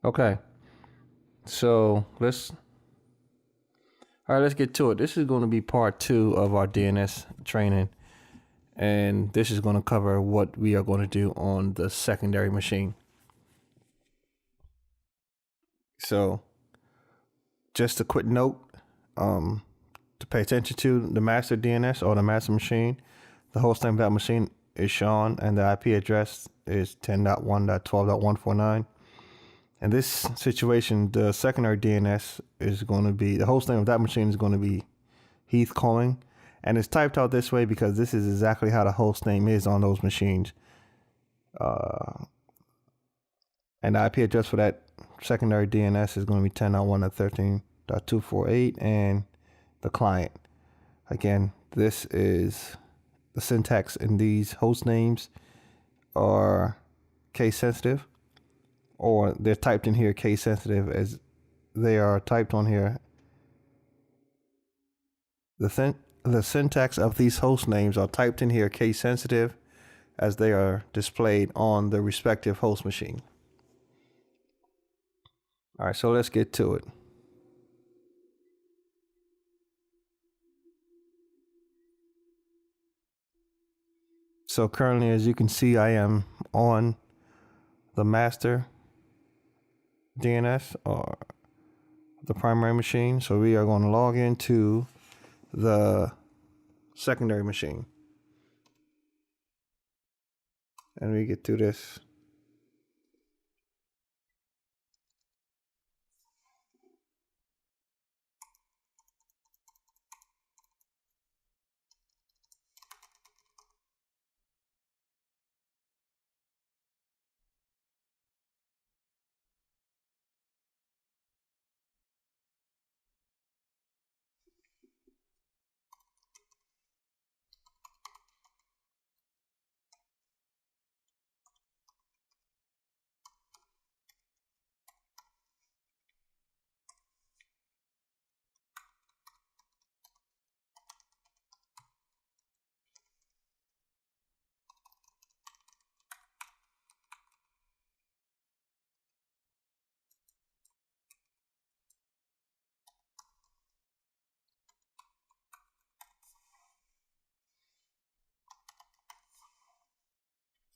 Okay, so let's get to it. This is going to be part 2 of our DNS training, and this is going to cover what we are going to do on the secondary machine. So just a quick note to pay attention to: the master DNS or the master machine, the host name of that machine is Sean, and the IP address is 10.1.12.149. In this situation, the secondary DNS is going to be, the host name of that machine is going to be Heath Calling, and it's typed out this way because this is exactly how the host name is on those machines. And the IP address for that secondary DNS is going to be 10.1.13.248, and the client. Again, this is the syntax in these host names are case sensitive, or they're typed in here case sensitive as they are typed on here. The syntax of these host names are typed in here case sensitive as they are displayed on the respective host machine. All right, so let's get to it. So currently, as you can see, I am on the master DNS or the primary machine. So we are going to log into the secondary machine, and we get through this.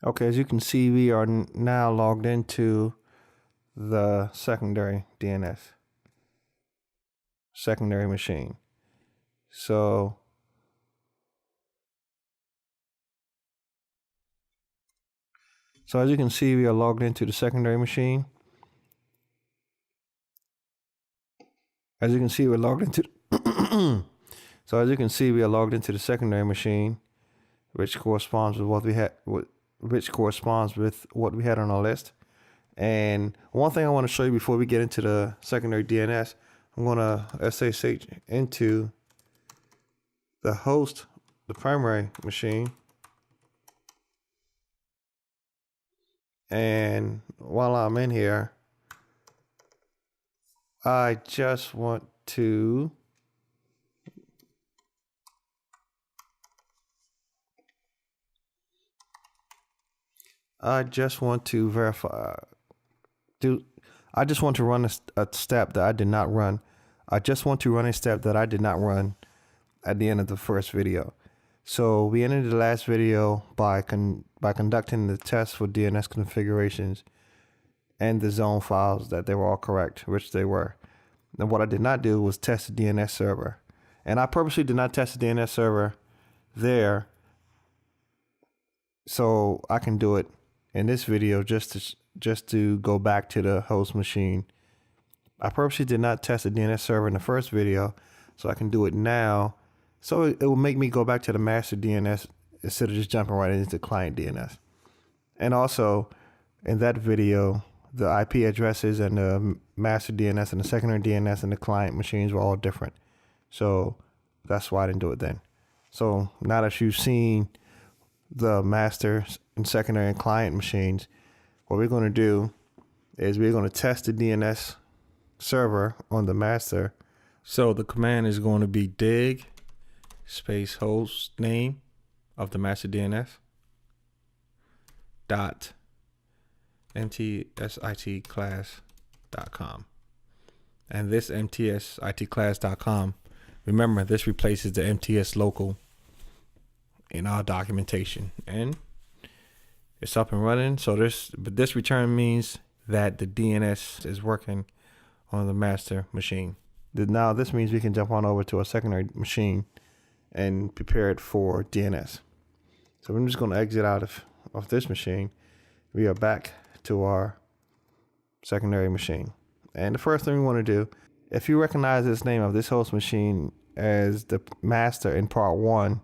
Okay, as you can see, we are now logged into the secondary DNS, secondary machine. So as you can see, we are logged into the secondary machine. As you can see, we're logged into so as you can see, we are logged into the secondary machine, which corresponds with what we had on our list. And one thing I want to show you before we get into the secondary DNS, I'm going to SSH into the host, the primary machine. And while I'm in here, I just want to verify. I just want to run a step that I did not run. I just want to run a step that I did not run at the end of the first video. So we ended the last video by conducting the test for DNS configurations and the zone files that they were all correct, which they were. And what I did not do was test the DNS server. And I purposely did not test the DNS server there so I can do it in this video just to go back to the host machine. I purposely did not test the DNS server in the first video so I can do it now. So it will make me go back to the master DNS instead of just jumping right into client DNS. And also in that video, the IP addresses and the master DNS and the secondary DNS and the client machines were all different. So that's why I didn't do it then. So now that you've seen the master and secondary and client machines, what we're going to do is we're going to test the DNS server on the master. So the command is going to be dig space host name of the master DNS dot MTSIT class itclass.com. And this MTS itclass.com, remember, this replaces the MTS local in our documentation, and it's up and running. So this return means that the DNS is working on the master machine. Now this means we can jump on over to a secondary machine and prepare it for DNS. So I'm just going to exit out of this machine. We are back to our secondary machine. And the first thing we want to do, if you recognize this name of this host machine as the master in part 1,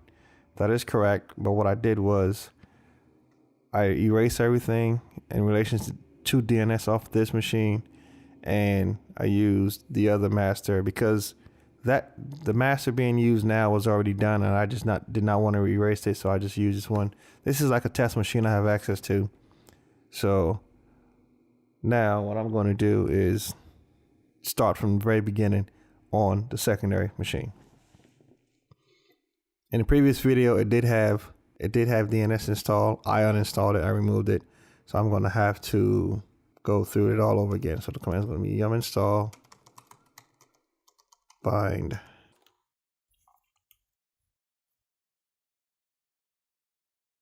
that is correct. But what I did was I erased everything in relation to DNS off this machine, and I used the other master because the master being used now was already done, and I just did not want to erase it, so I just used this one. This is like a test machine I have access to. So now what I'm going to do is start from the very beginning on the secondary machine. In the previous video, it did have DNS installed. I uninstalled it. I removed it. So I'm going to have to go through it all over again. So the command is going to be yum install bind.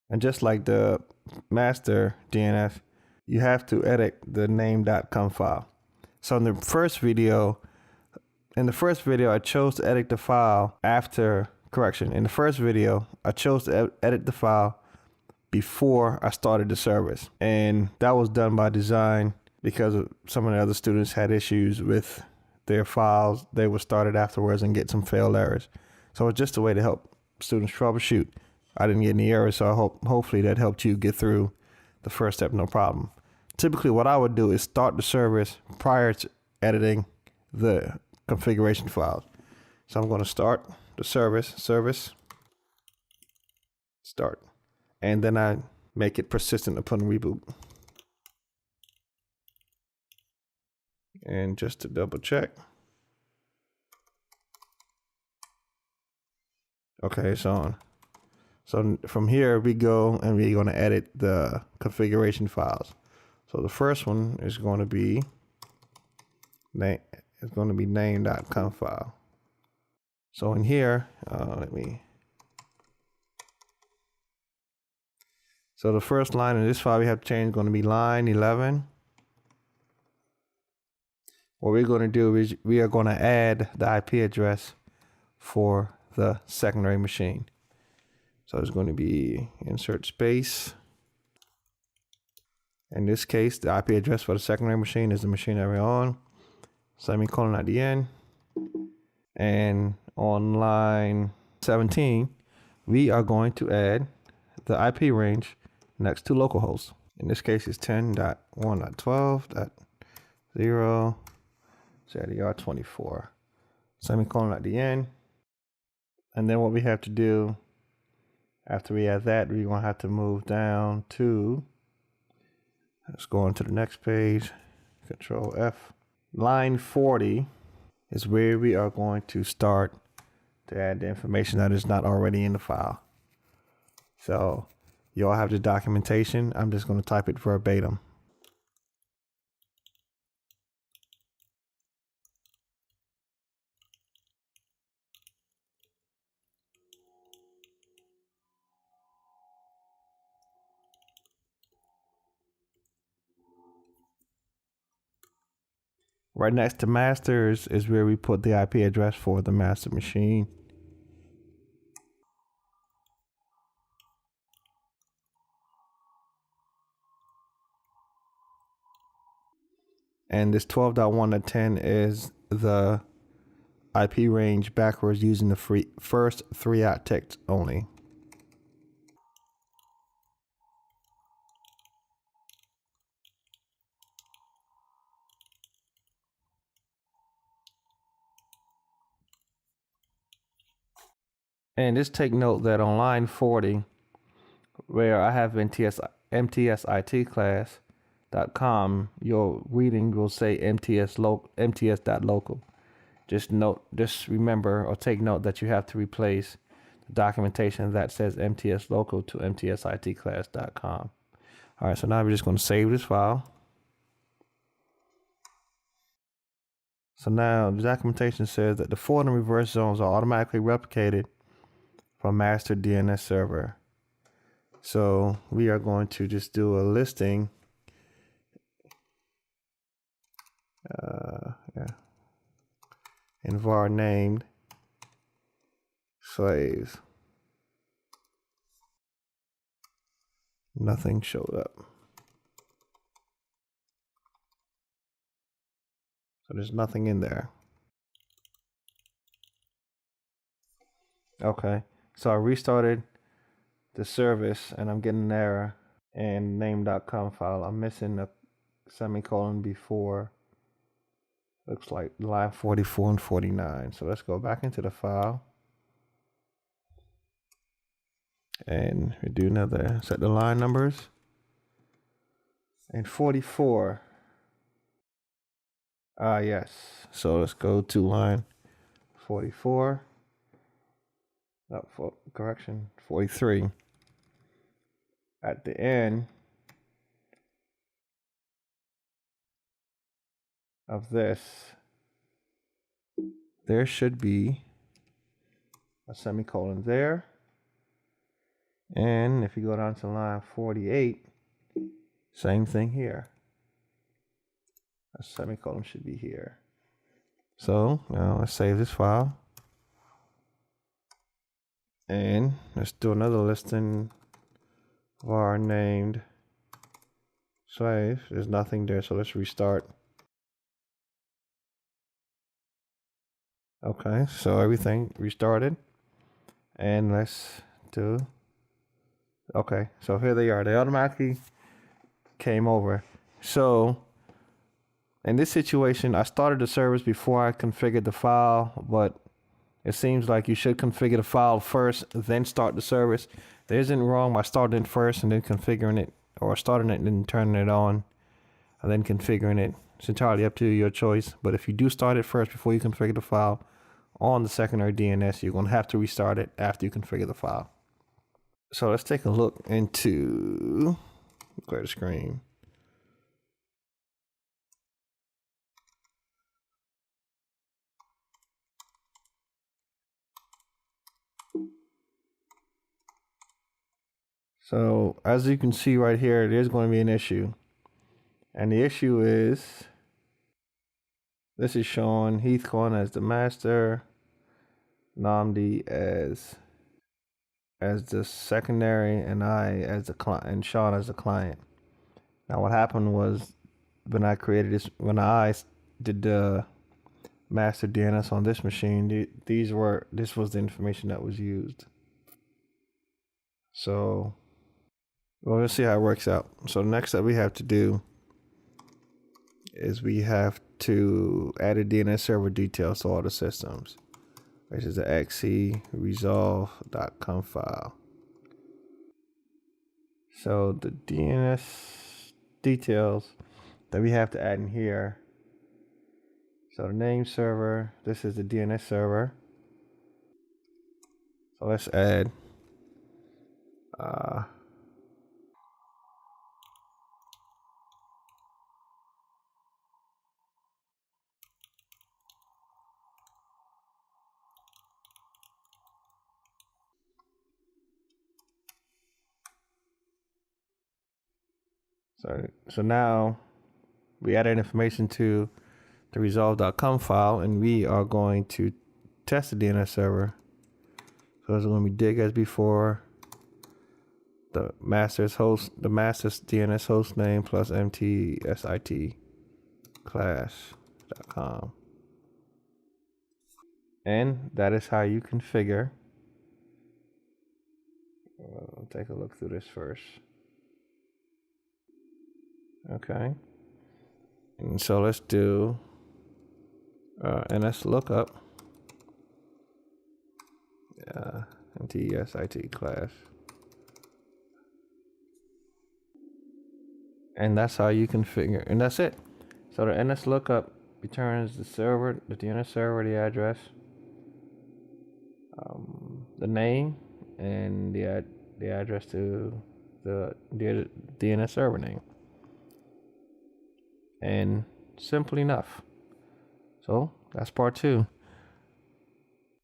And just like the master DNS, you have to edit the name.conf file. So in the first video, I chose to edit the file after correction. In the first video, I chose to edit the file before I started the service. And that was done by design because some of the other students had issues with their files. They were started afterwards and get some failed errors. So it's just a way to help students troubleshoot. I didn't get any errors, so hopefully that helped you get through the first step, no problem. Typically what I would do is start the service prior to editing the configuration files. So I'm going to start the service, start, and then I make it persistent upon reboot. And just to double check. Okay, so from here we go and we're going to edit the configuration files. So the first one is going to be name.conf file. So in here, so the first line in this file we have to change is going to be line 11. What we're going to do is we are going to add the IP address for the secondary machine. So it's going to be insert space. In this case, the IP address for the secondary machine is the machine that we're on. Semicolon at the end. And on line 17, we are going to add the IP range next to localhost. In this case, it's 10.1.12.0 ZDR24. Semicolon at the end. And then what we have to do after we add that, we're going to have to move down to, let's go on to the next page, Control F. Line 40 is where we are going to start to add the information that is not already in the file. So you all have the documentation. I'm just going to type it verbatim. Right next to masters is where we put the IP address for the master machine. And this 12.1.10 is the IP range backwards using the first 3 out text only. And just take note that on line 40, where I have MTS itclass.com, your reading will say MTS.local. Just remember or take note that you have to replace the documentation that says MTS local to MTS itclass.com. All right, so now we're just going to save this file. So now the documentation says that the forward and reverse zones are automatically replicated from master DNS server. So we are going to just do a listing. And var named slaves. Nothing showed up. So there's nothing in there. Okay, so I restarted the service and I'm getting an error. And name.com file, I'm missing a semicolon before. Looks like line 44 and 49. So let's go back into the file. And we do another, set the line numbers. And 44. Yes. So let's go to line 44. Correction, 43. At the end of this, there should be a semicolon there. And if you go down to line 48, same thing here. A semicolon should be here. So now let's save this file. And let's do another listing. Var named slave. There's nothing there, so let's restart. Okay, so everything restarted. And let's do. Okay, so here they are. They automatically came over. So in this situation, I started the service before I configured the file, but it seems like you should configure the file first, then start the service. There isn't wrong by starting it first and then configuring it, or starting it and then turning it on and then configuring it. It's entirely up to you, your choice. But if you do start it first before you configure the file on the secondary DNS, you're going to have to restart it after you configure the file. So let's take a look into clear the screen. So as you can see right here, there's going to be an issue. And the issue is, this is showing Heathcorn as the master, Namdi as the secondary, and I as the client, and Sean as the client. Now what happened was, when I created this, when I did the master DNS on this machine, this was the information that was used. So, well, let's see how it works out. So the next step we have to do is we have to add a DNS server details to all the systems, which is the XC resolve.conf file. So the DNS details that we have to add in here. So the name server, this is the DNS server. So let's add so now we added information to the resolve.conf file, and we are going to test the DNS server. So it's going to be dig as before, the master's DNS host name plus MTSIT class.com. And that is how you configure. I'll take a look through this first. Okay. And so let's do NS lookup. MTSIT class. And that's how you configure, and that's it. So the NS lookup returns the server, the DNS server, the address, the name, and the address to the DNS server name. And simple enough. So that's part 2.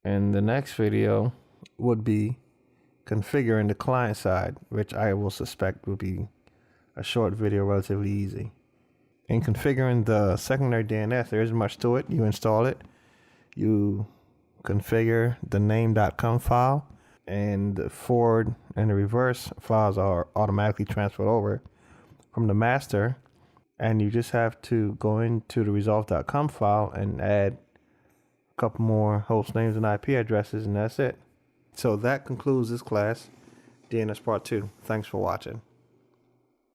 And the next video would be configuring the client side, which I will suspect will be a short video, relatively easy. In configuring the secondary DNS, there isn't much to it. You install it, you configure the name.com file, and the forward and the reverse files are automatically transferred over from the master, and you just have to go into the resolve.com file and add a couple more host names and IP addresses, and that's it. So that concludes this class, DNS part 2. Thanks for watching.